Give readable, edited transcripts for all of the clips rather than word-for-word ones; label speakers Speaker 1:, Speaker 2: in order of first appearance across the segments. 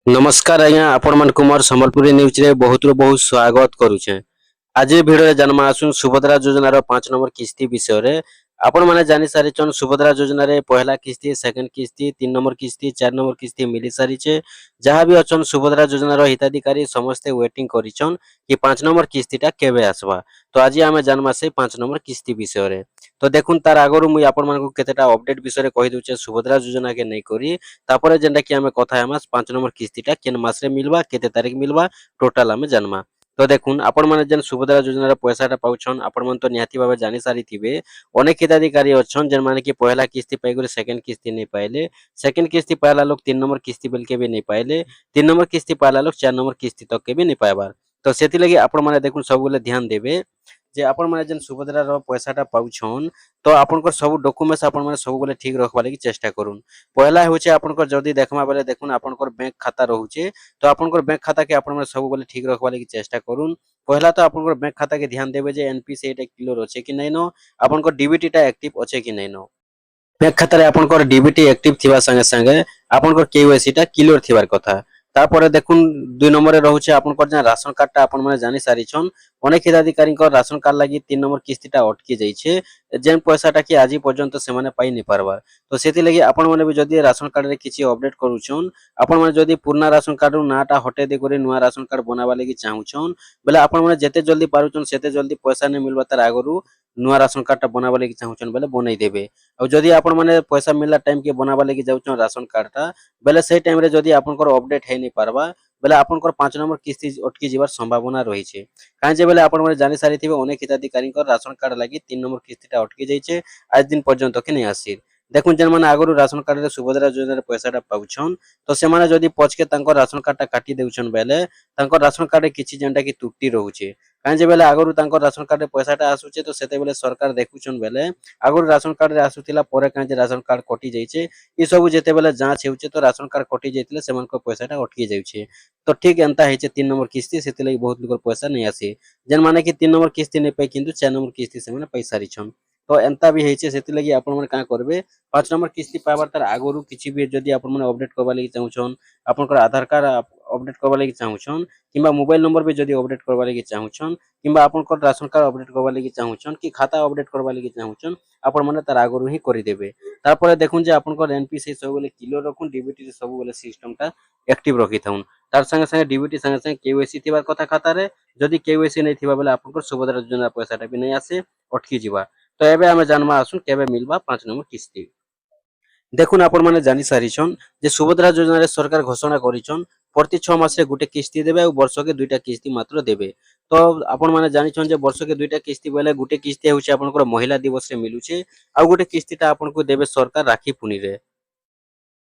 Speaker 1: नमस्कार आज्ञा आपण मन कुमार संबलपुरी न्यूज रे बहुत बहुत स्वागत करूछे। आज भिडियो जानमा आसुन सुभद्रा योजना रो 5 नंबर किस्ती विषय रे। आपण माने जानि सारिछन सुभद्रा योजना रे पहला किस्ती, सेकंड किस्ती, 3 नंबर किस्ती, 4 नंबर किस्ती मिली सारिछे। जहाँ भी अछन सुभद्रा योजना रो हिताधिकारी समस्ते वेटिंग करिछन कि 5 नंबर किस्तीटा केबे आसबा। तो आज आमे जानमा से 5 नंबर किस्ती विषय रे। तो देखुन तार आगरु मुई आपण मानकु केतेटा अपडेट विषय रे कहि दउचे सुभद्रा योजना के नै करी। तापरे जेंटा कि आमे कथा हेमा 5 नंबर किस्तीटा केन मास रे मिलबा, केते तारिख मिलबा, टोटल आमे जानमा। तो देखुन आपण माने जेन सुभद्रा योजना पैसाटा पाउछन आपण मन तो निहाती भाबे जानि सारिथिबे। अनेक हिताधिकारी अछन जेन माने कि पहला किस्ती पाइगरे सेकंड किस्ती नै पाइले, सेकंड किस्ती पाइला लोग 3 नंबर किस्ती बेल के भी नै पाइले, 3 नंबर किस्ती पाइला लोग 4 नंबर किस्ती तक के भी नै पाइबार। तो सेति लगी आपण माने देखुन सब बेले ध्यान देबे जे आपण माने जेन सुभद्रा रो पैसाटा पाउछन तो आपनकर सब डॉक्यूमेंट्स आपण माने सब बेले ठीक रखबा लागि चेष्टा करून। पहला होचे आपनकर जदी देखमा बेले देखुन आपनकर बैंक खाता रहुचे तो आपनकर बैंक खाता के आपण माने सब बेले ठीक रखबा लागि चेष्टा करून। पहला तो आपनकर बैंक खाता के ध्यान देबे जे एनपीसी एटा क्लियर होचे कि नै नो, आपनकर डीबीटी टा एक्टिव होचे कि नै नो। बैंक खाता रे आपनकर डीबीटी एक्टिव थिबा संगे संगे आपनकर केवाईसी टा क्लियर थिबार कथा। तारपरे देखुन 2 नंबर रे रहउचे आपनकर जे राशन कार्ड टा आपण माने जानि सारिछन। अनेक हिताधिकारी राशन कार्ड लगी 3 नंबर किस्तीटा अटकी जाइछे जेन पैसाटा कि आज पर्यंत से माने पाई नै पारबार। तो सेति लगी आपण माने भी जदी राशन कार्ड रे किछि अपडेट करूछन, आपण माने जदी पुराना राशन कार्ड रु नाटा हटे दे करे नुवा राशन कार्ड बनावा लागि चाहुछन बेले आपण माने जेते जल्दी पारुछन सेते जल्दी पैसा नै मिलबा तार आगरु नुवा राशन कार्ड टा बनावा लागि चाहुछन बेले बनै देबे। और जदी आपण माने पैसा मिलला टाइम के बनावा लागि जाउछन राशन कार्ड टा बेले सेई टाइम रे जदी आपनकर अपडेट हे नै पारबा बेले आपनकर 5 नंबर किस्ती अटकी जिबार संभावना रहिछे। काहे जे बेले आपण माने जानि सारिथिबे अनेक हिताधिकारी राशन कार्ड लागि 3 नंबर किस्तीटा अटकी जाइछे आज दिन पर्यंत के नै आसी। देखुन जेन माने आगरु राशन कार्ड रे सुभद्रा योजना रे पैसाटा पाउछन तो से माने जदी पछ के तांकर राशन कार्ड टा काटी देउछन बेले तांकर राशन कार्ड रे किछि जेंटा कि त्रुटि रहउछे। काहे जे बेले आगरु तांकर राशन कार्ड रे पैसाटा आसुचे तो सेते बेले सरकार देखुछन बेले आगरु राशन कार्ड रे आसुतिला परे काहे जे राशन कार्ड कटि जाइछे ई सब जेते बेले जांच हेउचे तो राशन कार्ड कटि जाइतिले सेमानकर पैसाटा अटकी जाउछे। तो ठीक एंता हेचे 3 नंबर किस्ती सेते लगी बहुत लोकर पैसा नै आसी। जेन माने कि 3 नंबर किस्ती नै पाई किंतु 4 नंबर किस्ती से माने पैसा रिछन। तो एंता भी हेचे सेति लगी आपण माने का करबे 5 नंबर किस्ती पाइबार तार आगरु किछि भी जदी आपण माने अपडेट करबा लागि चाहुछन, आपनकर आधार कार्ड अपडेट करबा लागि चाहुछन किंबा मोबाइल नंबर भी जदी अपडेट करबा लागि चाहुछन किंबा आपनकर राशन कार्ड अपडेट करबा लागि चाहुछन कि खाता अपडेट करबा लागि चाहुछन आपण माने तार आगरु ही करि देबे। तारपरे देखुन जे आपनकर एनपीसी सब बेले क्लियर रखुन, डीबीटी रे सब बेले सिस्टम टा एक्टिव रखि थाउन। तार संगे संगे डीबीटी संगे संगे केवाईसी थिबार कथा खाता रे जदी केवाईसी नै थिबा बेले आपनकर सुभद्रा योजना पैसाटा भी नै आसे अटकी जिबा। तो एबे आमे जानमा आसुन केबे मिलबा 5 नंबर किस्ती। देखुन आपण माने जानि सारिछन जे सुभद्रा योजना रे सरकार घोषणा करिछन प्रति 6 मास रे गुटे किस्ती देबे और वर्ष के 2टा किस्ती मात्र देबे। तो आपण माने जानिछन जे वर्ष के 2टा किस्ती बेले गुटे किस्ती होचे आपनकर महिला दिवस रे मिलुचे आ गुटे किस्तीटा आपनको देबे सरकार राखी पुनी रे।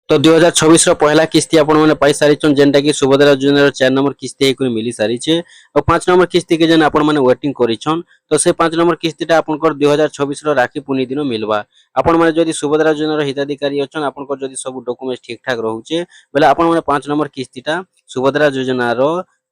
Speaker 1: तो 2026 रो पहला किस्ती आपण माने पाई सारिछन जेनटा कि सुभद्रा योजना रो 4 नंबर किस्ती हेकुन मिली सारिछे और 5 नंबर किस्ती के जेन आपण माने वेटिंग करिछन तो से 5 नंबर किस्तीटा आपनकर 2026 रो राखी पुनी दिन मिलबा। आपण माने जदी सुभद्रा योजना रो हिताधिकारी अछन आपनकर जदी सब डॉक्यूमेंट ठीक ठाक रहउचे बेले आपण माने 5 नंबर किस्तीटा सुभद्रा योजना रो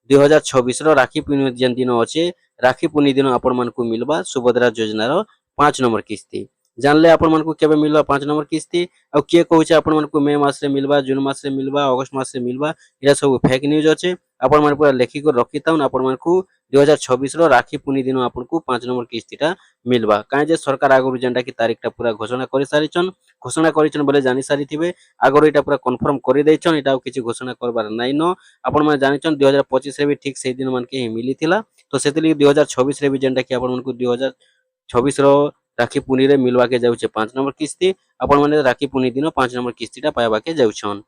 Speaker 1: 2026 रो राखी पुनी जेन दिन अछे राखी पुनी दिन आपण मानकु मिलबा सुभद्रा योजना रो 5 नंबर किस्ती। जानले आपण मानकु केबे मिलबा 5 नंबर किस्ती और किए कहूचे आपण मानकु मई मास रे मिलबा, जून मास रे मिलबा, अगस्त मास रे मिलबा इरा सब फेक न्यूज अछे। आपण माने पूरा लेखि को रखि ताउन आपण मानकु 2026 रो राखी पुनी दिन आपनकु 5 नंबर किस्तीटा मिलबा। काहे जे सरकार आगरु जेंटा कि तारीखटा पूरा घोषणा करि सारिछन, घोषणा करिछन बोले जानि सारिथिबे आगरु एटा पूरा कन्फर्म करि दैछन एटा किछि घोषणा करबार नाइ न। आपण माने जानिछन 2025 रे भी ठीक सेहि दिन मानके ही मिलिथिला तो सेतिलि 2026 रे भी जेंटा कि आपण मानकु 2026 रो राखी पुनी रे मिलवा के जाउछे 5 नंबर किस्ती। आपण माने राखी पुनी दिन 5 नंबर किस्तीटा पाइबा के जाउछन।